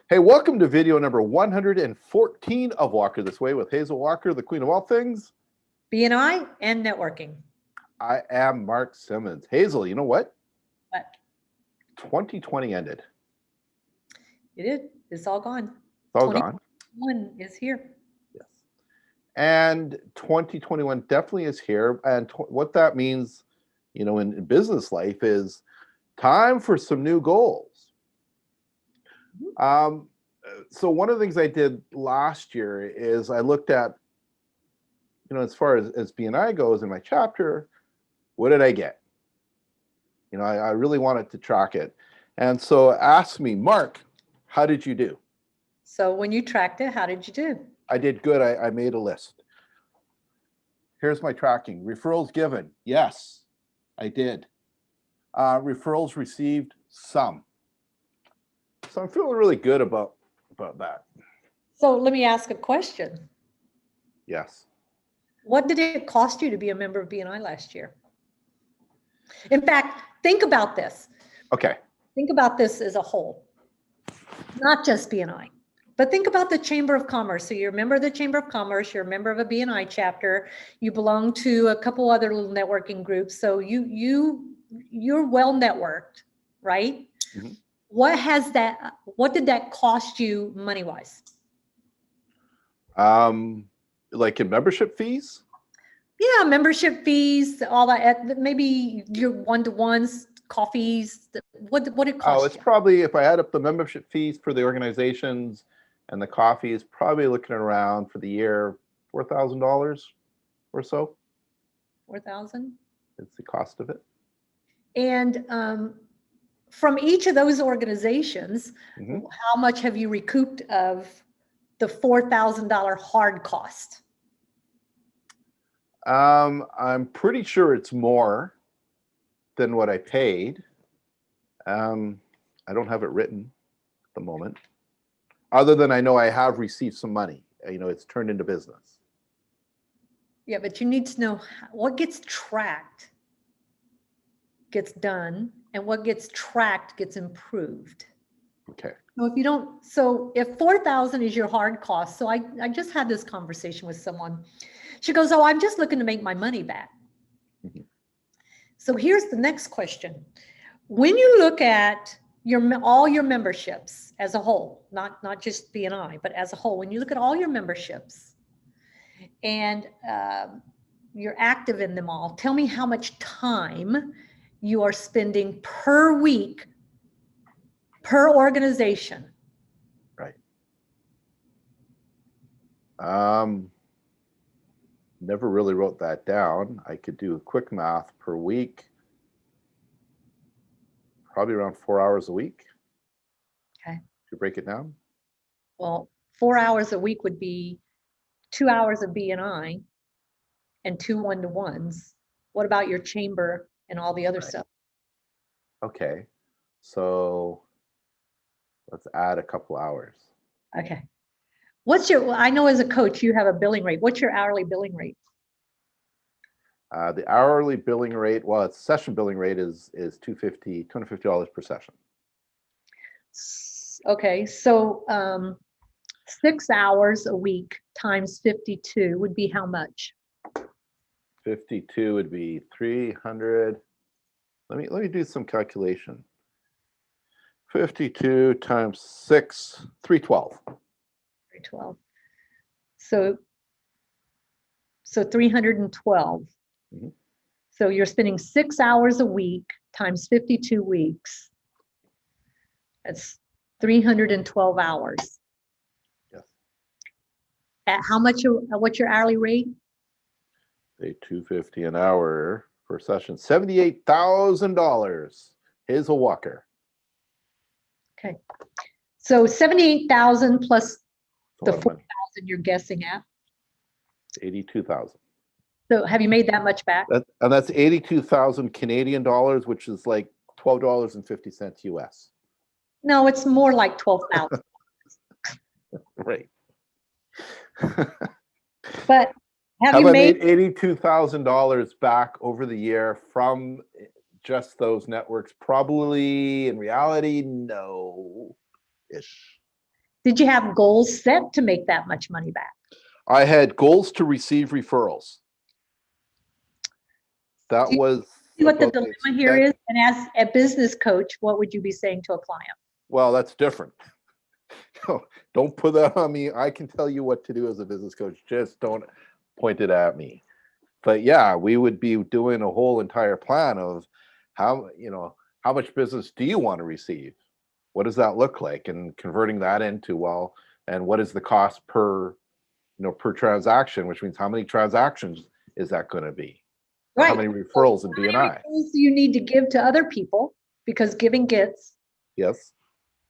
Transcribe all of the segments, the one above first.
Hey, welcome to video number 114 of Walker This Way with Hazel Walker, the queen of all things. BNI and networking. I am Mark Simmons. Hazel, you know what? What? 2020 ended. It did. It's all gone. It's all gone. 2021 is here. Yes. And 2021 definitely is here. And what that means, in business life is time for some new goals. So one of the things I did last year is I looked at, as far as BNI goes in my chapter, what did I get? I really wanted to track it. And so ask me, Mark, how did you do? So when you tracked it, how did you do? I did good. I made a list. Here's my tracking. Referrals given. Yes, I did. Referrals received, some. So I'm feeling really good about that. So let me ask a question. Yes. What did it cost you to be a member of BNI last year? In fact, think about this. Okay. Think about this as a whole, not just BNI, but think about the Chamber of Commerce. So you're a member of the Chamber of Commerce, you're a member of a BNI chapter, you belong to a couple other little networking groups. So you're well networked, right? Mm-hmm. What did that cost you money-wise? Like in membership fees? Yeah, membership fees, all that. Maybe your one-to-ones, coffees. What it cost? Oh, it's probably, if I add up the membership fees for the organizations and the coffees, probably looking around for the year $4,000 or so. 4,000. It's the cost of it. And from each of those organizations, mm-hmm. How much have you recouped of the $4,000 hard cost? I'm pretty sure it's more than what I paid. I don't have it written at the moment, other than I know I have received some money. It's turned into business. Yeah, but you need to know what gets tracked gets done, and what gets tracked gets improved. Okay. So if 4,000 is your hard cost, so I just had this conversation with someone. She goes, "Oh, I'm just looking to make my money back." Mm-hmm. So here's the next question. When you look at all your memberships as a whole, not just BNI, but as a whole, when you look at all your memberships and you're active in them all, tell me how much time you are spending per week per organization. Right. Never really wrote that down. I could do quick math per week. Probably around 4 hours a week. Okay. To break it down? Well, 4 hours a week would be 2 hours of BNI and 2 one-to-ones. What about your chamber and all the other stuff? Okay. So let's add a couple hours. Okay. I know as a coach, you have a billing rate. What's your hourly billing rate? The hourly billing rate, its session billing rate is $250 per session. Okay, so 6 hours a week times 52 would be how much? 52 would be 300. Let me do some calculation. 52 times 6, 312. 312. So 312. Mm-hmm. So you're spending 6 hours a week times 52 weeks. That's 312 hours. Yes. At how much? What's your hourly rate? Say $250 an hour per session. $78,000. Hazel Walker. Okay. So 78,000 plus the 4,000 you're guessing at. 82,000. So have you made that much back? And that's 82,000 Canadian dollars, which is like $12.50 US. No, it's more like 12,000. Right. But have you made $82,000 back over the year from just those networks? Probably, in reality, no-ish. Did you have goals set to make that much money back? I had goals to receive referrals. That Do you was see what the about the dilemma here is? And as a business coach, what would you be saying to a client? Well, that's different. Don't put that on me. I can tell you what to do as a business coach. Just don't point it at me. But yeah, we would be doing a whole entire plan of how much business do you want to receive? What does that look like? And converting that into, well, and what is the cost per transaction, which means how many transactions is that going to be? Or how many referrals in BNI? Referrals do you need to give to other people? Because giving gets. Yes.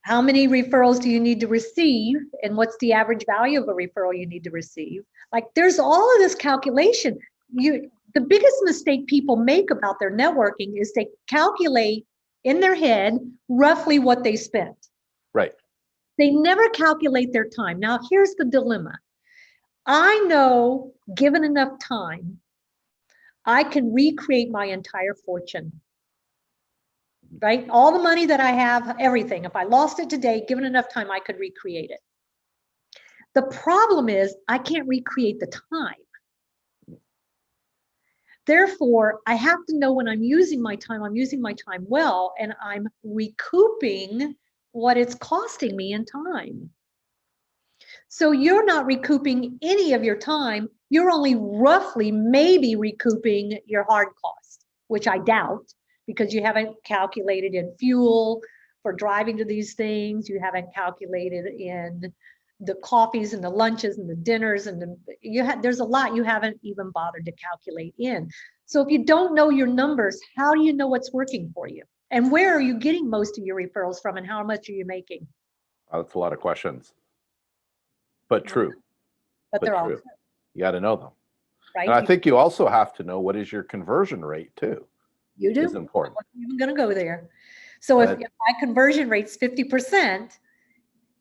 How many referrals do you need to receive? And what's the average value of a referral you need to receive? Like there's all of this calculation. The biggest mistake people make about their networking is they calculate in their head roughly what they spent. Right. They never calculate their time. Now, here's the dilemma. I know, given enough time, I can recreate my entire fortune. Right? All the money that I have, everything. If I lost it today, given enough time, I could recreate it. The problem is I can't recreate the time. Therefore, I have to know when I'm using my time well, and I'm recouping what it's costing me in time. So you're not recouping any of your time. You're only roughly maybe recouping your hard cost, which I doubt, because you haven't calculated in fuel for driving to these things. You haven't calculated in the coffees and the lunches and the dinners and there's a lot you haven't even bothered to calculate in. So if you don't know your numbers, how do you know what's working for you? And where are you getting most of your referrals from, and how much are you making? That's a lot of questions, but true. But they're all true. You got to know them. Right. And I think you also have to know what is your conversion rate too. You do. Is important. I'm even going to go there. So if my conversion rate's 50%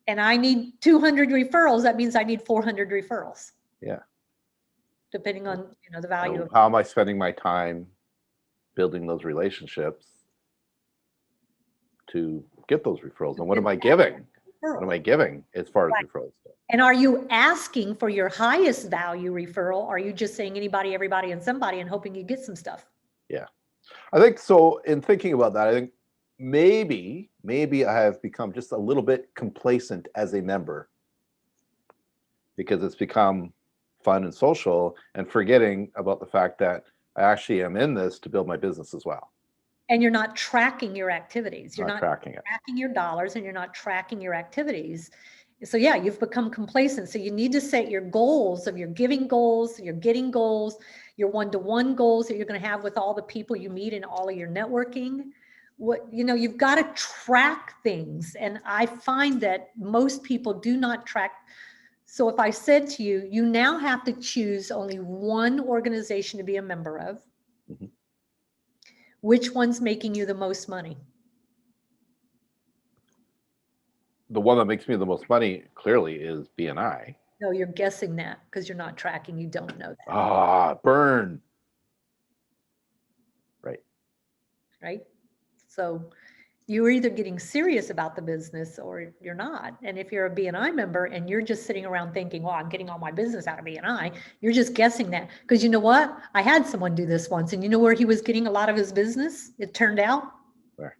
and I need 200 referrals, that means I need 400 referrals. Yeah. Depending on the value of how am I spending my time building those relationships to get those referrals, and what am I giving? What am I giving as far as referrals go? And are you asking for your highest value referral? Or are you just saying anybody, everybody, and somebody and hoping you get some stuff? Yeah. I think so. In thinking about that, I think maybe I have become just a little bit complacent as a member because it's become fun and social, and forgetting about the fact that I actually am in this to build my business as well. And you're not tracking your activities. You're not tracking your dollars, and you're not tracking your activities. So yeah, you've become complacent. So you need to set your goals of your giving goals, your getting goals, your one-to-one goals that you're going to have with all the people you meet in all of your networking. You've got to track things. And I find that most people do not track. So if I said to you, you now have to choose only one organization to be a member of, mm-hmm. Which one's making you the most money? The one that makes me the most money clearly is BNI. No, you're guessing that because you're not tracking. You don't know that. Ah, burn. Right. Right. So you're either getting serious about the business or you're not. And if you're a BNI member and you're just sitting around thinking, well, I'm getting all my business out of BNI, you're just guessing that. Because you know what? I had someone do this once, and you know where he was getting a lot of his business? It turned out. Where?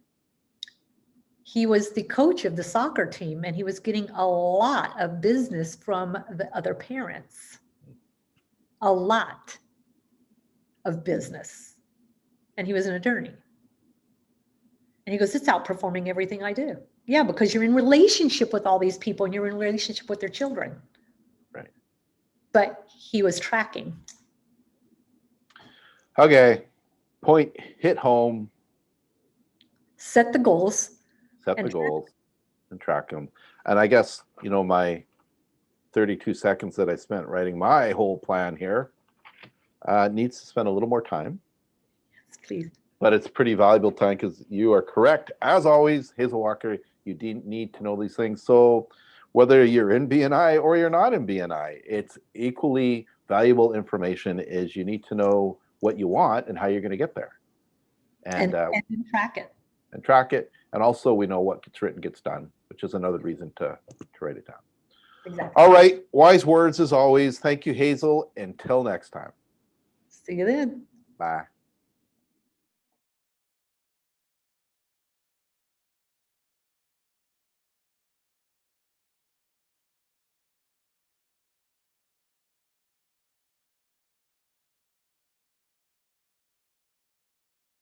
He was the coach of the soccer team, and he was getting a lot of business from the other parents. A lot of business. And he was an attorney. And he goes, it's outperforming everything I do. Yeah, because you're in relationship with all these people and you're in relationship with their children. Right. But he was tracking. Okay. Point, hit home. Set the goals. Set the goals and track them. And I guess, my 32 seconds that I spent writing my whole plan here needs to spend a little more time. Yes, please. But it's pretty valuable time because you are correct. As always, Hazel Walker, you need to know these things. So whether you're in BNI or you're not in BNI, it's equally valuable information. Is you need to know what you want and how you're going to get there. And track it. And track it. And also we know what gets written gets done, which is another reason to write it down. Exactly. All right. Wise words as always. Thank you, Hazel. Until next time. See you then. Bye.